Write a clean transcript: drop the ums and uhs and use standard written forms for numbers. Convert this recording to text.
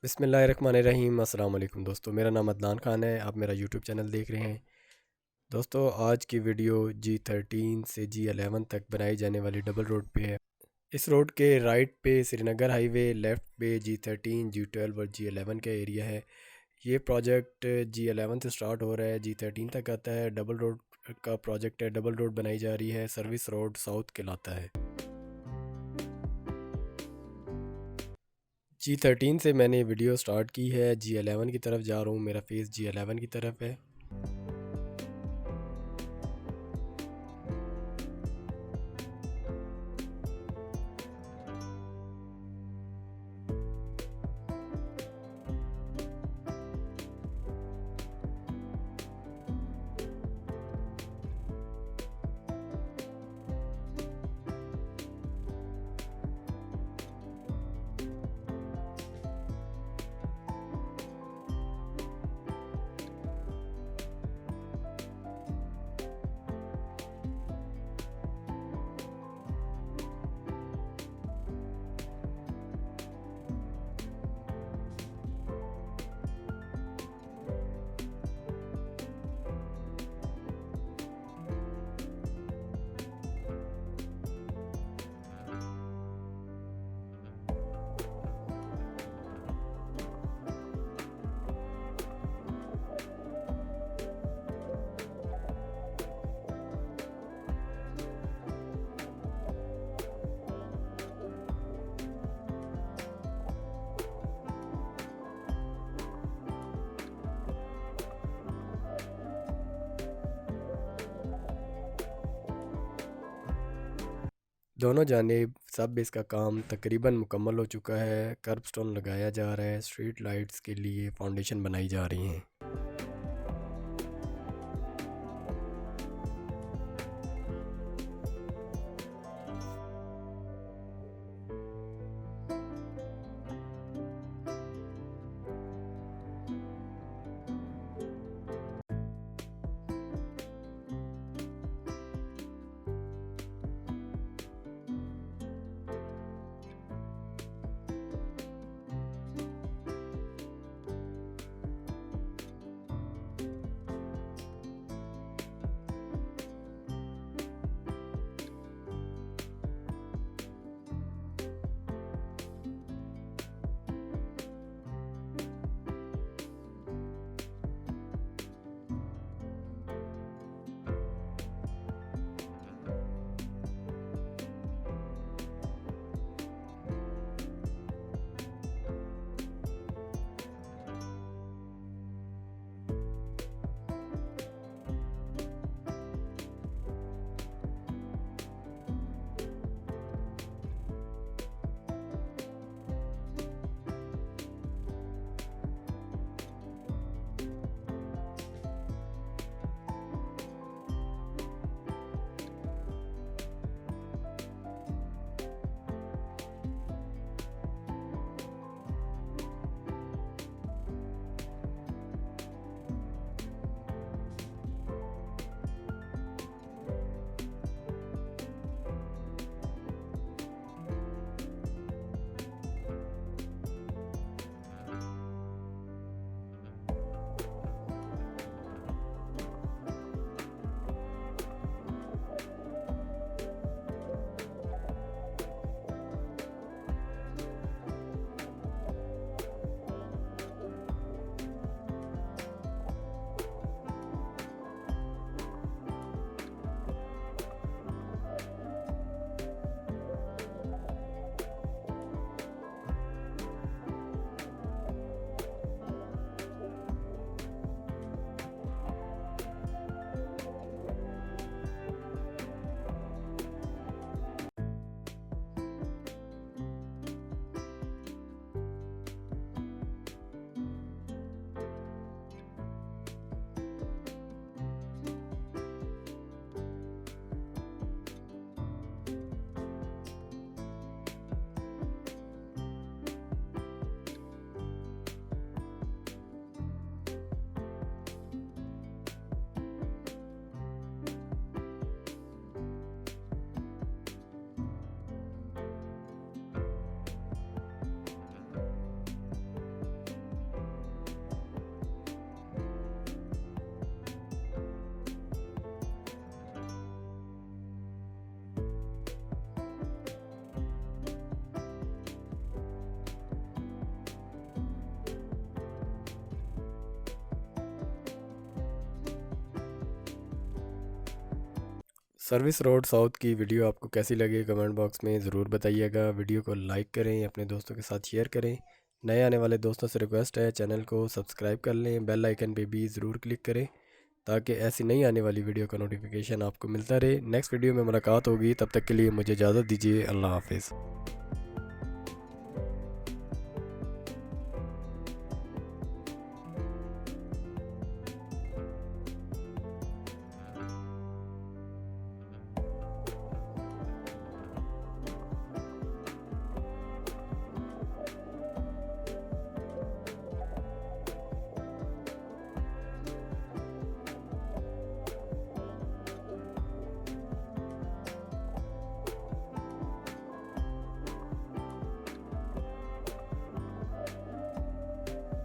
बिस्मिल्लाहिर्रहमानिर्रहीम। अस्सलाम वालेकुम दोस्तों, मेरा नाम अदनान खान है। आप मेरा यूट्यूब चैनल देख रहे हैं। दोस्तों, आज की वीडियो G13 से G11 तक बनाई जाने वाली डबल रोड पे है। इस रोड के राइट पे श्रीनगर हाईवे, लेफ़्ट पे G13, G12 और G11 का एरिया है। ये प्रोजेक्ट G11 से स्टार्ट हो रहा है, G13 तक आता है। डबल रोड का प्रोजेक्ट है, डबल रोड बनाई जा रही है। सर्विस रोड साउथ कहलाता है। G13 से मैंने वीडियो स्टार्ट की है, G11 की तरफ जा रहा हूँ। मेरा फेस G11 की तरफ है। दोनों जानिब सब इसका काम तकरीबन मुकम्मल हो चुका है। कर्ब स्टोन लगाया जा रहा है। स्ट्रीट लाइट्स के लिए फाउंडेशन बनाई जा रही हैं। सर्विस रोड साउथ की वीडियो आपको कैसी लगी कमेंट बॉक्स में ज़रूर बताइएगा। वीडियो को लाइक करें, अपने दोस्तों के साथ शेयर करें। नए आने वाले दोस्तों से रिक्वेस्ट है चैनल को सब्सक्राइब कर लें, बेल आइकन पे भी ज़रूर क्लिक करें ताकि ऐसी नई आने वाली वीडियो का नोटिफिकेशन आपको मिलता रहे। नेक्स्ट वीडियो में मुलाकात होगी, तब तक के लिए मुझे इजाज़त दीजिए। अल्लाह हाफिज़।